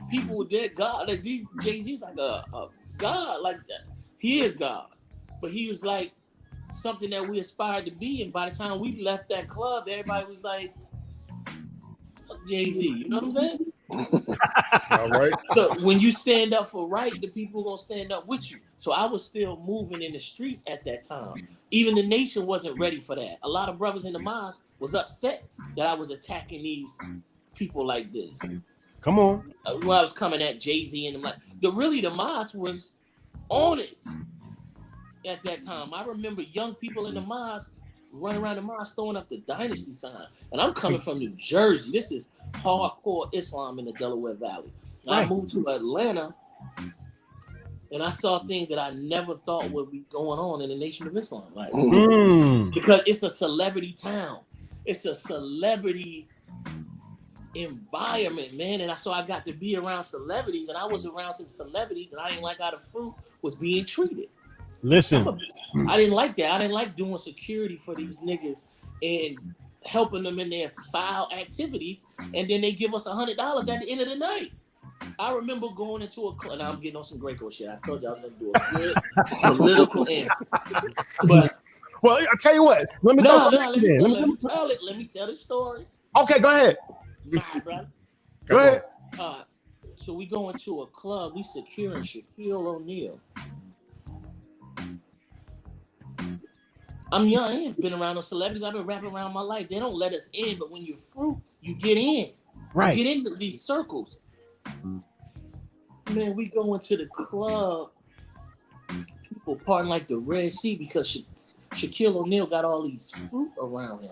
people with their God. Like these Jay-Z's like a God, like that. He is God, but he was like something that we aspired to be. And by the time we left that club, everybody was like, Jay-Z. You know what I'm saying? All right. So when you stand up for right, the people are gonna stand up with you. So I was still moving in the streets at that time. Even the nation wasn't ready for that. A lot of brothers in the mosque was upset that I was attacking these people like this. Come on. When I was coming at Jay-Z and like the mosque was on it at that time. I remember young people in the mosque running around the mosque throwing up the dynasty sign. And I'm coming from New Jersey. This is hardcore Islam in the Delaware Valley. I moved to Atlanta and I saw things that I never thought would be going on in the Nation of Islam. Like, because it's a celebrity town. It's a celebrity environment, man. And so I got to be around celebrities, and I was around some celebrities, and I didn't like how the fruit was being treated. Listen, I didn't like that. I didn't like doing security for these niggas and helping them in their foul activities, and then they give us $100 at the end of the night. I remember going into a club, and I'm getting on some Grayco shit. I told you I was gonna do a good political answer, but well, I tell you what. Let me let me tell the story. Okay, go ahead. Nah, brother. Go ahead. So we go into a club. We securing Shaquille O'Neal. I'm young. I ain't been around no celebrities. I've been rapping around my life. They don't let us in, but when you're fruit, you get in. Right. You get into these circles. Man, we go into the club. People partying like the Red Sea because Shaquille O'Neal got all these fruit around him.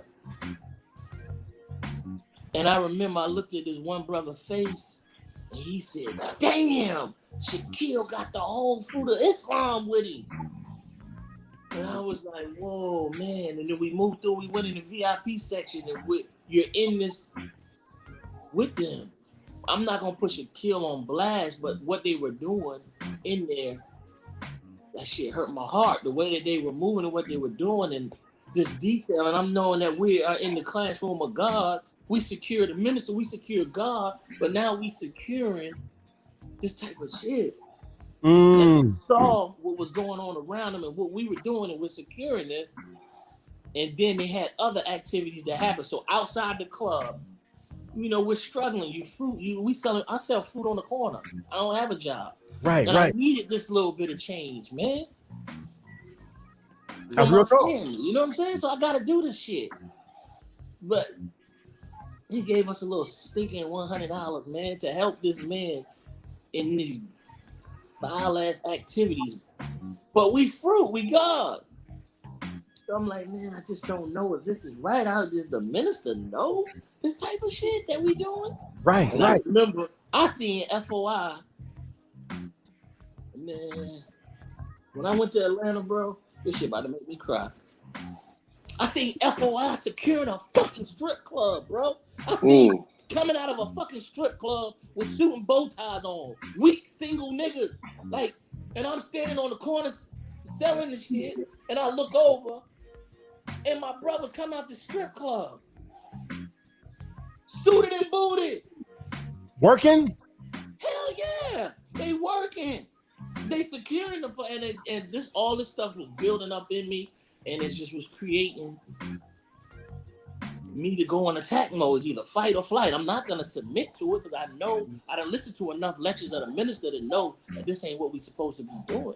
And I remember I looked at this one brother's face and he said, damn, Shaquille got the whole fruit of Islam with him. And I was like, whoa, man. And then we moved through, we went in the VIP section and you're in this with them. I'm not going to put Shaquille on blast, but what they were doing in there, that shit hurt my heart. The way that they were moving and what they were doing and this detail. And I'm knowing that we are in the classroom of God. We secure the minister, we secure God, but now we securing this type of shit. And we saw what was going on around them and what we were doing, and we're securing this. And then they had other activities that happened. So outside the club, you know, we're struggling. I sell fruit on the corner. I don't have a job. Right. I needed this little bit of change, man. That's real talk. You know what I'm saying? So I gotta do this shit. But he gave us a little stinking $100, man, to help this man in these foul ass activities. But we fruit, we God. So I'm like, man, I just don't know if this is right. Does the minister know this type of shit that we doing? Right. I remember I seen FOI. Man, when I went to Atlanta, bro, this shit about to make me cry. I seen FOI securing a fucking strip club, bro. I seen coming out of a fucking strip club with suit and bow ties on. Weak single niggas. Like, and I'm standing on the corner selling the shit, and I look over, and my brothers come out the strip club. Suited and booted. Working? Hell yeah. They working. They securing the place. And this all this stuff was building up in me, and it just was creating me to go on attack mode. It's either fight or flight. I'm not gonna submit to it because I know I done listened to enough lectures of the minister to know that this ain't what we supposed to be doing.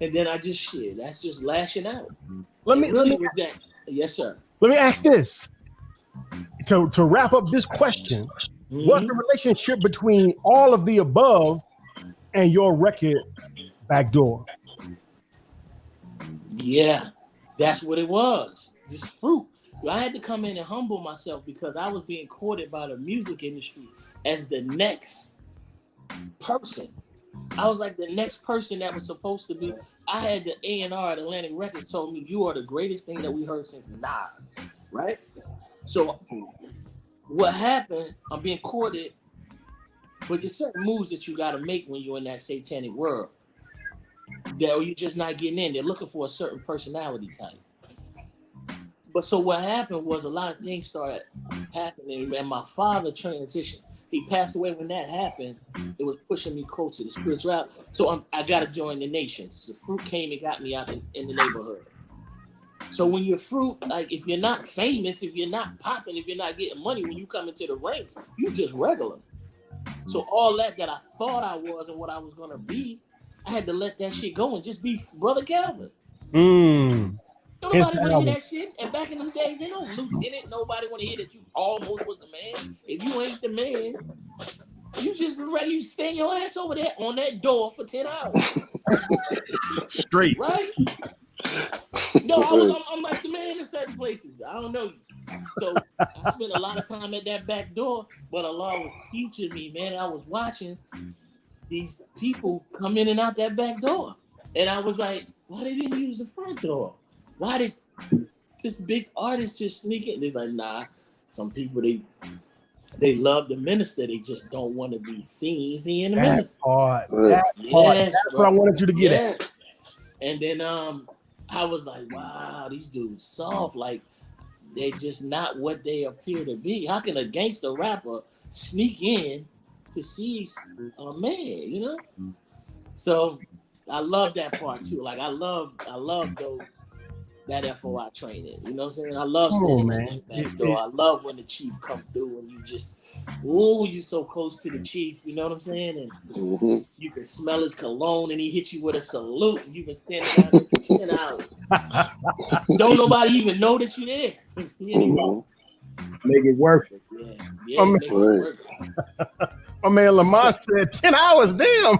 And then I just that's just lashing out. Yes, sir. Let me ask this. To wrap up this question, what's the relationship between all of the above and your record Backdoor? Yeah, that's what it was. Just fruit. I had to come in and humble myself because I was being courted by the music industry as the next person. I was like the next person that was supposed to be. I had the A&R at Atlantic Records told me, you are the greatest thing that we heard since Nas, right? So what happened, I'm being courted, but there's certain moves that you got to make when you're in that satanic world that you're just not getting in. They're looking for a certain personality type. But so what happened was a lot of things started happening, and my father transitioned. He passed away when that happened. It was pushing me close to the spirituality. So I got to join the nations. The fruit came and got me out in the neighborhood. So when you're fruit, like if you're not famous, if you're not popping, if you're not getting money, when you come into the ranks, you just regular. So all that I thought I was and what I was going to be, I had to let that shit go and just be Brother Calvin. Nobody want to hear that shit. And back in them days, ain't no lieutenant. Nobody want to hear that you almost was the man. If you ain't the man, You stand your ass over there on that door for 10 hours. Straight. Right? No, I'm like the man in certain places. I don't know you. So I spent a lot of time at that back door, but Allah was teaching me, man. I was watching these people come in and out that back door. And I was like, why they didn't use the front door? Why did this big artist just sneak in? They're like, nah, some people, they love the minister. They just don't want to be seen seeing the minister. Part. Yes, That's what I wanted you to get at. And then I was like, wow, these dudes soft. Like, they're just not what they appear to be. How can a gangster rapper sneak in to see a man, you know? So I love that part too. Like, I love those that FOI training. You know what I'm saying? I love that back door. I love when the chief come through and you just, you so close to the chief. You know what I'm saying? And you can smell his cologne and he hit you with a salute and you've been standing out there for 10 hours. Don't nobody even know that you're there. Make it worth it. Yeah, it makes it worth it. My man Lamar said 10 hours, damn.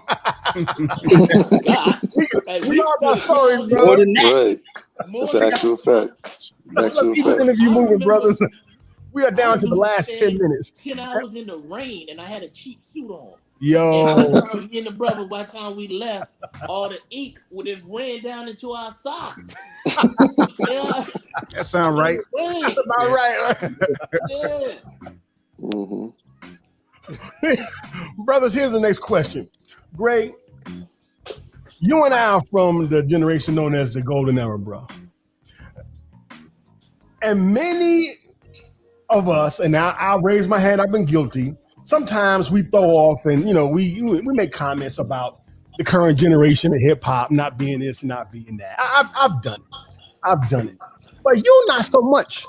God. Hey, we all got stories, bro. More than that. Right. That's an actual fact. Let's keep the interview moving, brothers. We are down to the last 10 minutes. 10 hours in the rain, and I had a cheap suit on. Yo. And by the time me and the brother, by the time we left, all the ink would have ran down into our socks. Yeah. That sound right. That's about right. Yeah. Brothers, here's the next question. Gray, you and I are from the generation known as the golden era, bro. And many of us, and I'll raise my hand, I've been guilty. Sometimes we throw off and, you know, we make comments about the current generation of hip hop not being this, not being that. I've done it. But you not so much.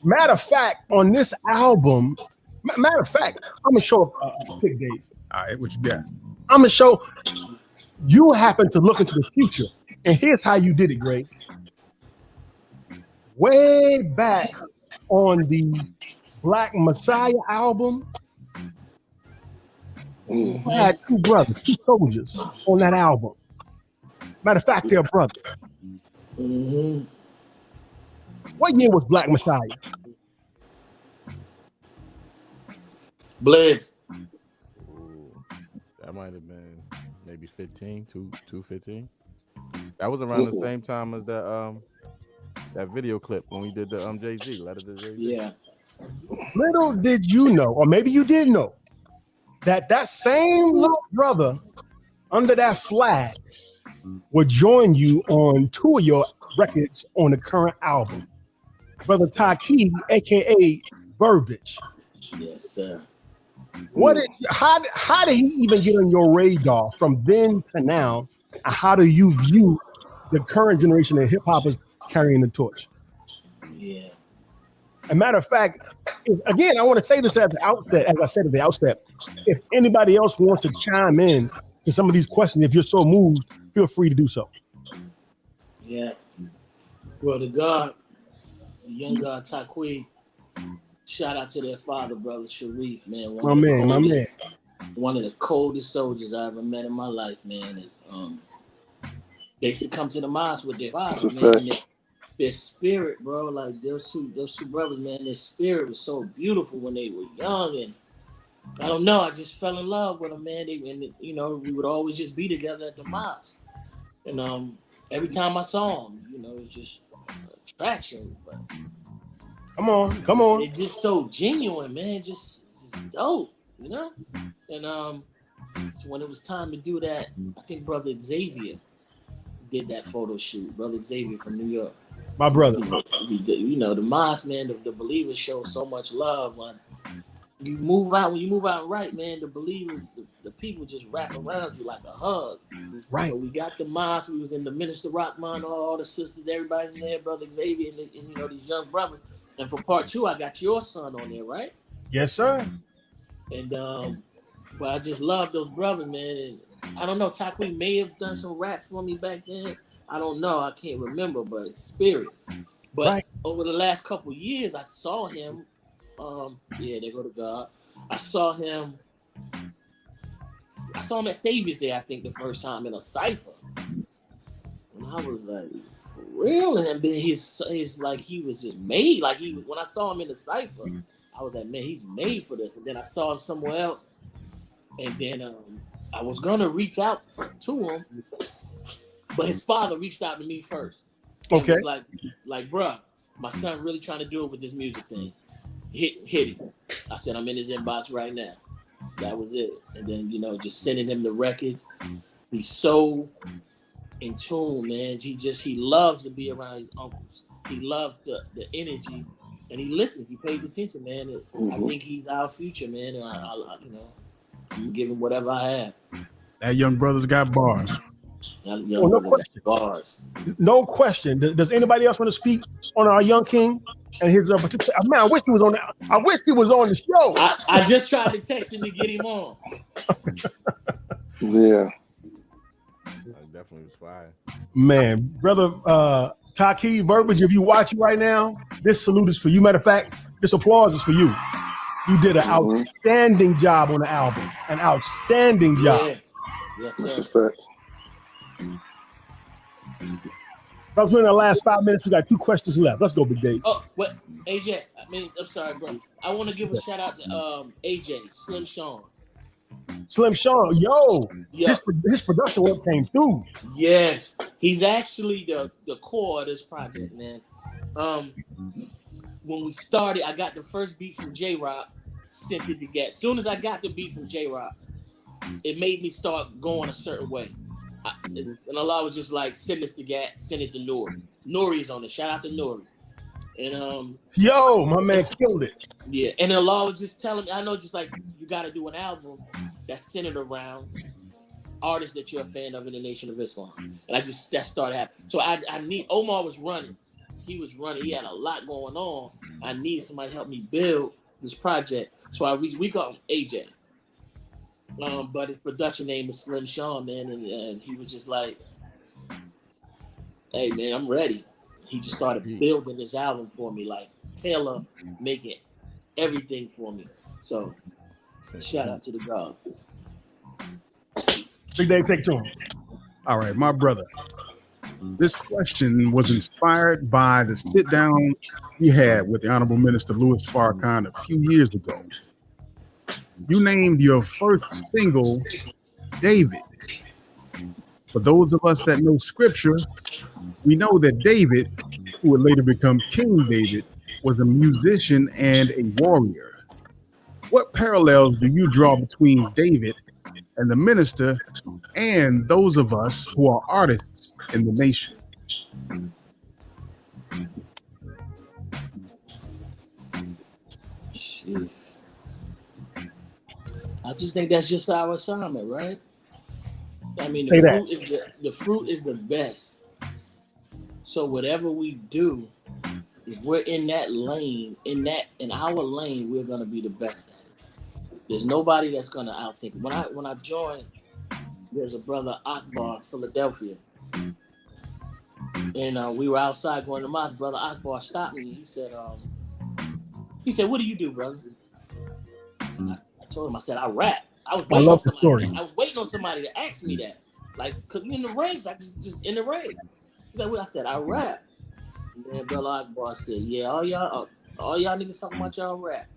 Matter of fact, on this album, I'm gonna show a pic, Dave. All right, what you got? I'm gonna show you happen to look into the future, and here's how you did it, Gray. Way back on the Black Messiah album, I had two brothers, two soldiers on that album. Matter of fact, they're brothers. What year was Black Messiah? Bless. That might have been maybe 215. That was around the same time as that video clip when we did the Jay-Z, Letter to Jay-Z. Yeah. Little did you know, or maybe you did know, that same little brother under that flag would join you on two of your records on the current album. Brother Taki, aka Burbage. Yes, sir. How did he even get on your radar from then to now? And how do you view the current generation of hip hop is carrying the torch? Yeah. As a matter of fact, again, I want to say this at the outset, as I said at the outset, if anybody else wants to chime in to some of these questions, if you're so moved, feel free to do so. Yeah. Well, the young God Taqui, shout out to their father, brother Sharif, man. My man. One of the coldest soldiers I ever met in my life, man. And they used to come to the mosque with their father, man. Their spirit, bro, like those two brothers, man, their spirit was so beautiful when they were young, and I don't know, I just fell in love with them, man. We would always just be together at the mosque, and every time I saw them, it's just attraction. But come on, it's just so genuine, man, just dope, And so when it was time to do that, I think Brother Xavier did that photo shoot. Brother Xavier from New York. My brother. The mosque, man, the believers show so much love. When you move out right, man, the believers, the people just wrap around you like a hug. Right. So we got the mosque, we was in the Minister Rockman, all the sisters, everybody in there, Brother Xavier, and these young brothers. And for part 2, I got your son on there, right? Yes, sir. And but I just love those brothers, man. And I don't know, Taqui may have done some rap for me back then. I don't know, I can't remember, but spirit. But over the last couple of years, I saw him. There go to God. I saw him I saw him at Savior's Day, I think, the first time in a cipher. And I was like, for real? And then his like he was just made. Like when I saw him in the cipher, I was like, man, he's made for this. And then I saw him somewhere else. And then I was gonna reach out to him, but his father reached out to me first. Okay. Was like, bruh, my son really trying to do it with this music thing. Hit him. I said, I'm in his inbox right now. That was it. And then, just sending him the records. He's so in tune, man. He loves to be around his uncles. He loves the energy, and he listens. He pays attention, man. Mm-hmm. I think he's our future, man. And I'm giving whatever I have. That young brother's got bars. No question. Bars. No question. Does anybody else want to speak on our young king and his man? I wish he was on. I wish he was on the show. I just tried to text him to get him on. Yeah. That definitely was fire. Man, brother Taki, Verbiage, if you watching right now, this salute is for you. Matter of fact, this applause is for you. You did an outstanding job on the album. An outstanding job. Yeah. Yes, sir. That's a fact. That's in the last 5 minutes. We got 2 questions left. Let's go, Big Dave. Oh, what? AJ, I'm sorry, bro. I want to give a shout out to AJ, Slim Sean. Slim Sean, yo. His production work came through. Yes. He's actually the core of this project, man. When we started, I got the first beat from J-Rock, sent it to Gat. As soon as I got the beat from J-Rock, it made me start going a certain way. And Allah was just like, send this to Gat, send it to Nori. Nori's on it. Shout out to Nori. And yo, my man killed it. Yeah, and Allah was just telling me, I know, just like you got to do an album that's centered around artists that you're a fan of in the Nation of Islam. And that started happening. So I need, Omar was running. He was running. He had a lot going on. I needed somebody to help me build this project. So we got him AJ. But his production name is Slim Sean, man. And he was just like, hey, man, I'm ready. He just started building this album for me, like Taylor making everything for me. So shout out to the God. Big Dave, take it to him. All right, my brother. This question was inspired by the sit down you had with the Honorable Minister Louis Farrakhan a few years ago. You named your first single David. For those of us that know scripture, we know that David, who would later become King David, was a musician and a warrior. What parallels do you draw between David and the minister and those of us who are artists in the nation? Jeez. I just think that's just our assignment, right? I mean, the fruit is the best. So whatever we do, if we're in that lane, in our lane, we're gonna be the best at it. There's nobody that's gonna outthink. When I joined, there's a brother Akbar in Philadelphia, and we were outside going to mosque. Brother Akbar stopped me. He said, "What do you do, brother?" And I told him, I said, "I rap." I was waiting on somebody to ask me that, like, cause in the ranks, I just in the ranks. He's like, "What?" I said, "I rap." And then brother Akbar said, "Yeah, all y'all niggas talking about y'all rap."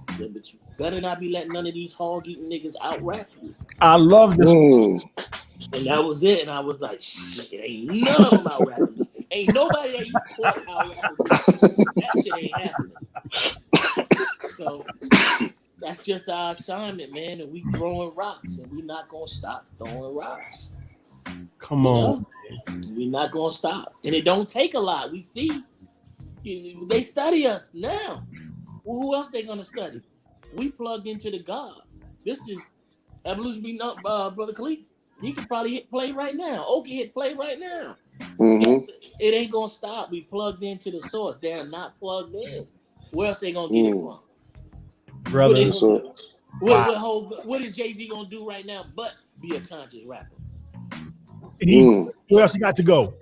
He said, "But you better not be letting none of these hog-eating niggas out-rap you." I love this. And that was it. And I was like, shit, ain't none of them out-rapping me. Ain't nobody that you caught out-rapping me. That shit ain't happening. So that's just our assignment, man. And we throwing rocks, and we not gonna stop throwing rocks. Come on. We're not gonna stop. And it don't take a lot. We see they study us now. Well, who else they gonna study? We plugged into the God. This is Evolution Brother Khalid. He could probably hit play right now. Okie hit play right now. Mm-hmm. It ain't gonna stop. We plugged into the source. They're not plugged in. Where else they gonna get it from? Brother, what is Jay-Z gonna do right now but be a conscious rapper? Where else he got to go?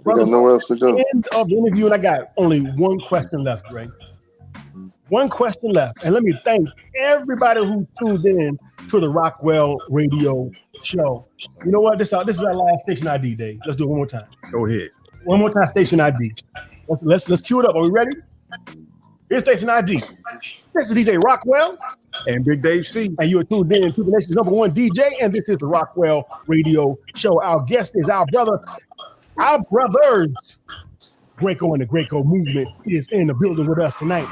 Brother, got nowhere else to go. End of the interview, and I got only one question left, Greg. One question left. And let me thank everybody who tuned in to the Rockwell Radio Show. You know what? This is our last station ID, Dave. Let's do it one more time. Go ahead. One more time, station ID. Let's cue it up. Are we ready? Here's station ID. This is DJ Rockwell and Big Dave C. And you are tuned in to the nation's #1 DJ, and this is the Rockwell Radio Show. Our guest is our brothers, Grayco and the Grayco movement is in the building with us tonight.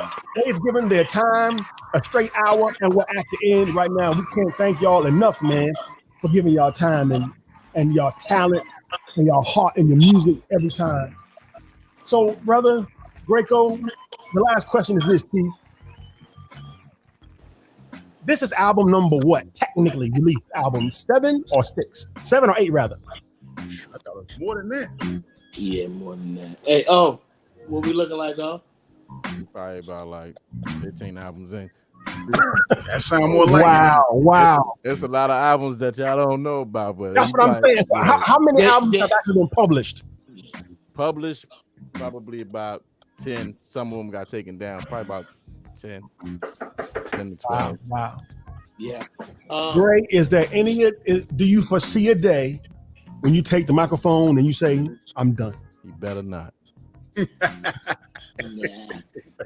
They've given their time a straight hour, and we're at the end right now. We can't thank y'all enough, man, for giving y'all time and y'all talent and y'all heart and your music every time. So, brother Grayco, the last question is this, Keith. This is album number what? Technically released album 7 or 6? 7 or 8 rather. I thought it was more than that. Yeah, more than that. Hey, what we looking like, though? Probably about like 15 albums in. That sound more like wow. It's a lot of albums that y'all don't know about, but that's what I'm saying. So how many albums have actually been published? Published, probably about 10. Some of them got taken down. Probably about 10 to 12. Wow. Yeah. Gray, is there any? Do you foresee a day when you take the microphone and you say, "I'm done"? You better not.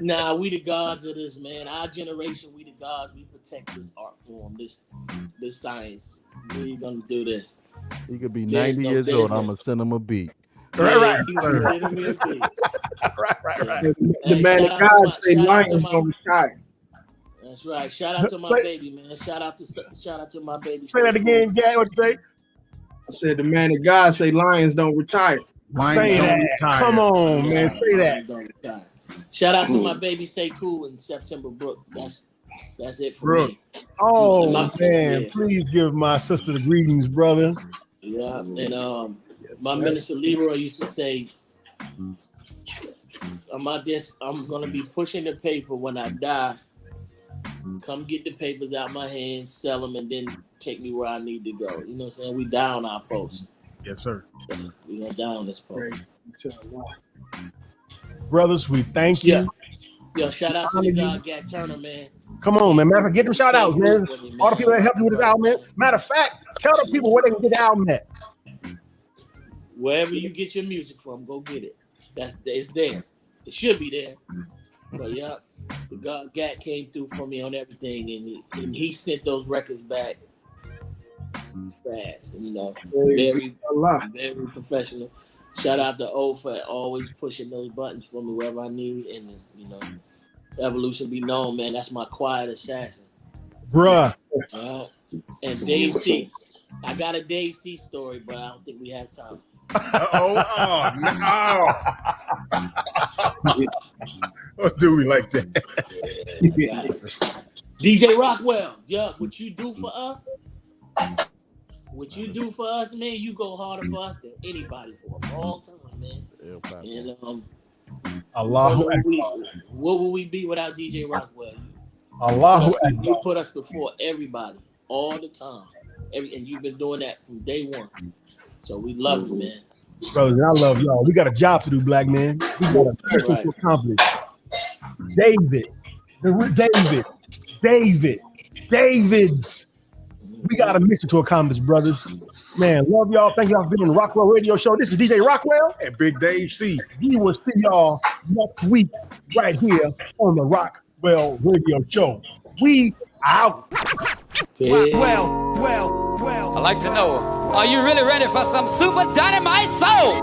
Nah, we the gods of this, man. Our generation, we the gods. We protect this art form, this science. We gonna do this. He could be 90 years old. I'm gonna send him a beat. Right. Send me a beat. Right. The man of God say lions don't retire. That's right. Shout out to my baby, man. Shout out to my baby. Say that again, Gary. What you say? I said the man of God say lions don't retire. Say that. Come on, man. Say that. Shout out to my baby Say Cool and September Brook. That's it for me. Oh man, please give my sister the greetings, brother. Yeah, and my minister Leroy used to say, I'm gonna be pushing the paper when I die. Come get the papers out my hands, sell them, and then take me where I need to go. You know what I'm saying? We down our post. Yes, sir. So we gonna down this post. Brothers, we thank you. Yo, shout out to the God Gat Turner, man. Come on, man. Matter of fact, get them shout outs, man. All the people that helped you with this album, man. Matter of fact, tell the people where they can get the album at. Wherever you get your music from, go get it. It's there. It should be there. But yeah, the God Gat came through for me on everything, and he sent those records back fast. And, very professional. Shout out to O for always pushing those buttons for me wherever I need, and Evolution be known, man. That's my quiet assassin, bruh. And Dave C. I got a Dave C story, but I don't think we have time. No! Don't do me like that. DJ Rockwell, what you do for us? Man, you go harder for us than anybody for a long time, man. And what would we be without DJ Rockwell? You put us before everybody all the time, and you've been doing that from day one. So we love you, man. Brothers, I love y'all. We got a job to do, black man. We got a mission to accomplish. Davids. We got a mission to accomplish, brothers. Man, love y'all. Thank y'all for being on the Rockwell Radio Show. This is DJ Rockwell and Big Dave C. We will see y'all next week right here on the Rockwell Radio Show. We out. Well. I'd like to know, are you really ready for some super dynamite soul?